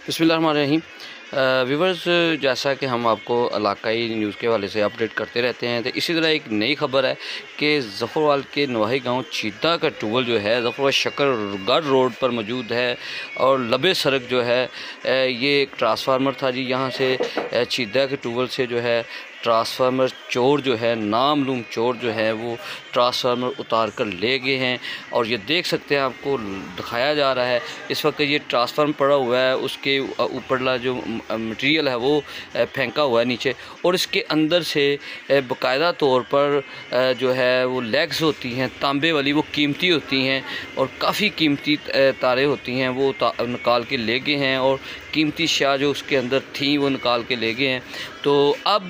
बिस्मिल्लाहिर्रहमानिर्रहीम। व्यूवर्स, जैसा कि हम आपको इलाकाई न्यूज़ के हवाले से अपडेट करते रहते हैं, तो इसी तरह एक नई खबर है कि ज़फ़रवाल के नवाही गांव चीता का ट्यूबवेल जो है ज़फ़रवाल शकरगढ़ रोड पर मौजूद है। और लबे सड़क जो है ये एक ट्रांसफार्मर था जी। यहाँ से चीता के ट्यूबवेल से जो है ट्रांसफार्मर चोर जो है, नामालूम चोर जो है वो ट्रांसफार्मर उतार कर ले गए हैं। और ये देख सकते हैं, आपको दिखाया जा रहा है इस वक्त ये ट्रांसफार्मर पड़ा हुआ है, उसके ऊपरला जो मटेरियल है वो फेंका हुआ है नीचे। और इसके अंदर से बाकायदा तौर पर जो है वो लेग्स होती हैं तांबे वाली, वो कीमती होती हैं और काफ़ी कीमती तारें होती हैं, वो निकाल के ले गए हैं। और कीमती शाह जो उसके अंदर थी वो निकाल के ले गए हैं। तो अब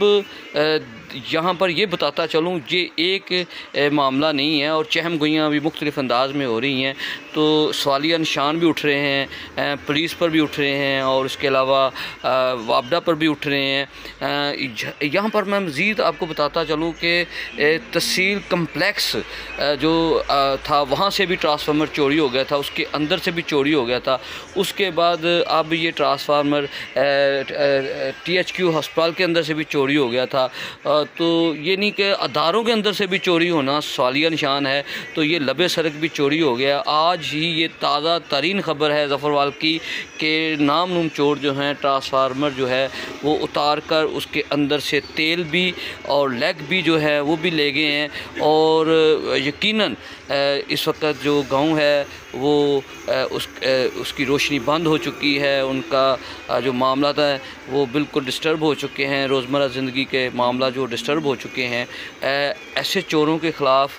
यहाँ पर ये बताता चलूँ, ये एक मामला नहीं है और चहम गोइयाँ भी मुख्तलिफ़ अंदाज में हो रही हैं। तो सवालिया निशान भी उठ रहे हैं, पुलिस पर भी उठ रहे हैं और उसके अलावा वापडा पर भी उठ रहे हैं। यहाँ पर मैं मज़ीद आपको बताता चलूँ कि तहसील कम्प्लेक्स जो था वहाँ से भी ट्रांसफार्मर चोरी हो गया था, उसके अंदर से भी चोरी हो गया था। उसके बाद अब ये ट्रांसफार्मर THQ हस्पताल के अंदर से भी चोरी हो गया था। तो ये नहीं कि अदारों के अंदर से भी चोरी होना सवालिया निशान है, तो ये लबे सड़क भी चोरी हो गया। आज ही ये ताज़ा तरीन ख़बर है ज़फ़रवाल की कि नामनूम चोर जो हैं ट्रांसफार्मर जो है वो उतार कर उसके अंदर से तेल भी और लेग भी जो है वो भी ले गए हैं। और यकीनन इस वक्त जो गांव है वो उसकी रोशनी बंद हो चुकी है, उनका जो मामला था वो बिल्कुल डिस्टर्ब हो चुके हैं, रोज़मर्रा ज़िंदगी के मामला जो डिस्टर्ब हो चुके हैं। ऐसे चोरों के ख़िलाफ़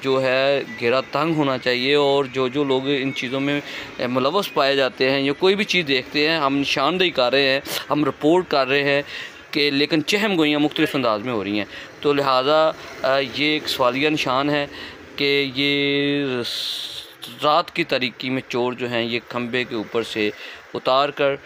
जो है घेरा तंग होना चाहिए। और जो लोग इन चीज़ों में मुलव्वस पाए जाते हैं या कोई भी चीज़ देखते हैं, हम निशानदेही कर रहे हैं, हम रिपोर्ट कर रहे हैं कि लेकिन चहम गोइयाँ मुख्तलिफ़ अंदाज में हो रही हैं। तो लिहाजा ये एक सवालिया निशान है कि ये रात की तारीकी में चोर जो हैं ये खंबे के ऊपर से उतार कर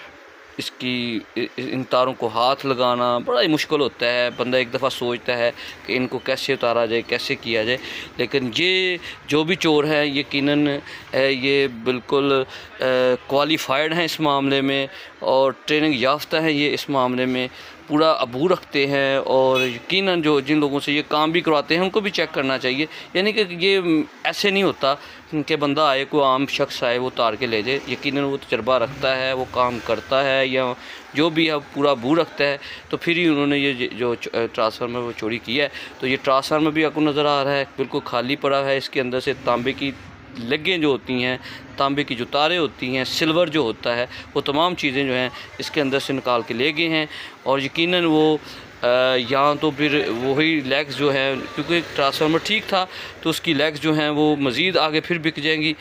इन तारों को हाथ लगाना बड़ा ही मुश्किल होता है। बंदा एक दफ़ा सोचता है कि इनको कैसे उतारा जाए, कैसे किया जाए, लेकिन ये जो भी चोर हैं यकीनन ये बिल्कुल क्वालिफ़ाइड हैं इस मामले में और ट्रेनिंग याफ्ता हैं ये इस मामले में, पूरा अबू रखते हैं। और यकीनन जो जिन लोगों से ये काम भी करवाते हैं उनको भी चेक करना चाहिए। यानी कि ये ऐसे नहीं होता कि बंदा आए, कोई आम शख्स आए वो उतार के ले जाए। यकीनन वो तजर्बा रखता है, वो काम करता है या जो भी है पूरा अबू रखता है, तो फिर ही उन्होंने ये जो ट्रांसफार्मर वो चोरी किया है। तो ये ट्रांसफार्मर भी आपको नज़र आ रहा है बिल्कुल खाली पड़ा है। इसके अंदर से तांबे की लेगें जो होती हैं, तांबे की जो तारें होती हैं, सिल्वर जो होता है, वो तमाम चीज़ें जो हैं इसके अंदर से निकाल के ले गए हैं। और यकीनन वो यहाँ तो फिर वही लेग्स जो हैं, क्योंकि ट्रांसफार्मर ठीक था तो उसकी लेग्स जो हैं वो मज़ीद आगे फिर बिक जाएंगी,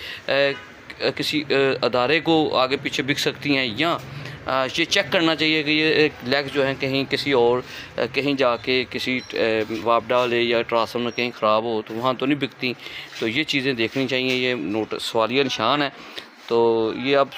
किसी अदारे को आगे पीछे बिक सकती हैं। या ये चेक करना चाहिए कि ये लेग्स जो हैं कहीं किसी और कहीं जाके किसी वापडा ले या ट्रांसफार्मर कहीं ख़राब हो तो वहाँ तो नहीं बिकती। तो ये चीज़ें देखनी चाहिए, ये सवालिया निशान है। तो ये अब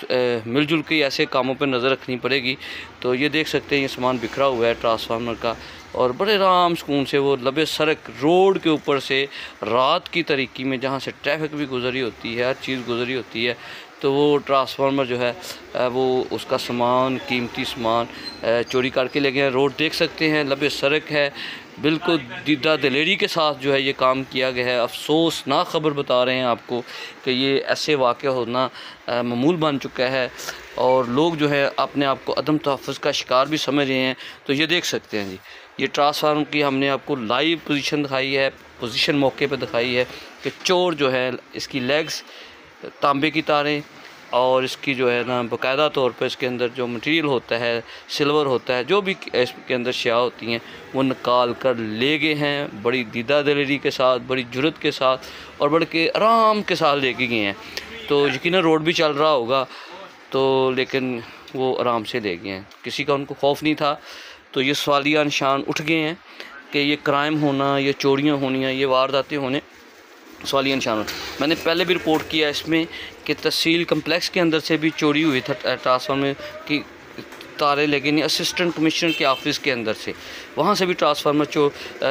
मिलजुल के ऐसे कामों पर नज़र रखनी पड़ेगी। तो ये देख सकते हैं ये सामान बिखरा हुआ है ट्रांसफार्मर का, और बड़े आराम सुकून से वो लबे सड़क रोड के ऊपर से रात की तारीकी में, जहाँ से ट्रैफिक भी गुजरी होती है, हर चीज़ गुजरी होती है, तो वो ट्रांसफार्मर जो है वो उसका सामान, कीमती सामान चोरी करके ले गए। रोड देख सकते हैं लबे सड़क है, बिल्कुल दीदा दिलेरी के साथ जो है ये काम किया गया है। अफसोसनाक ख़बर बता रहे हैं आपको कि ये ऐसे वाक़या होना मामूल बन चुका है और लोग जो है अपने आप को अदम तहफ़्फ़ुज़ का शिकार भी समझ रहे हैं। तो ये देख सकते हैं जी, ये ट्रांसफार्मर की हमने आपको लाइव पोजीशन दिखाई है, पोजीशन मौके पर दिखाई है कि चोर जो है इसकी लेग्स, तांबे की तारें और इसकी जो है ना बाकायदा तौर पर इसके अंदर जो मटेरियल होता है, सिल्वर होता है, जो भी इसके अंदर शिया होती हैं वो निकाल कर ले गए हैं बड़ी दीदा दिलेरी के साथ, बड़ी जुर्रत के साथ और बड़े के आराम के साथ ले के गए हैं। तो यकीनन रोड भी चल रहा होगा तो, लेकिन वो आराम से ले गए हैं, किसी का उनको खौफ नहीं था। तो ये सवालिया निशान उठ गए हैं कि ये क्राइम होना, ये चोरियाँ होनी, ये वारदातें होने सवालिया निशान। मैंने पहले भी रिपोर्ट किया इसमें कि तहसील कम्प्लेक्स के अंदर से भी चोरी हुई था ट्रांसफार्मर की तारें, लेकिन असिस्टेंट कमिश्नर के ऑफिस के अंदर से वहाँ से भी ट्रांसफार्मर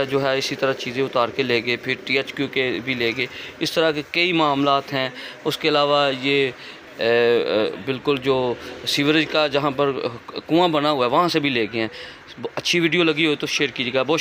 जो है इसी तरह चीज़ें उतार के ले गए, फिर THQ के भी ले गए। इस तरह के कई मामलात हैं। उसके अलावा ये बिल्कुल जो सीवरेज का जहाँ पर कुआं बना हुआ है वहाँ से भी लेके हैं। अच्छी वीडियो लगी हो तो शेयर कीजिएगा। बहुत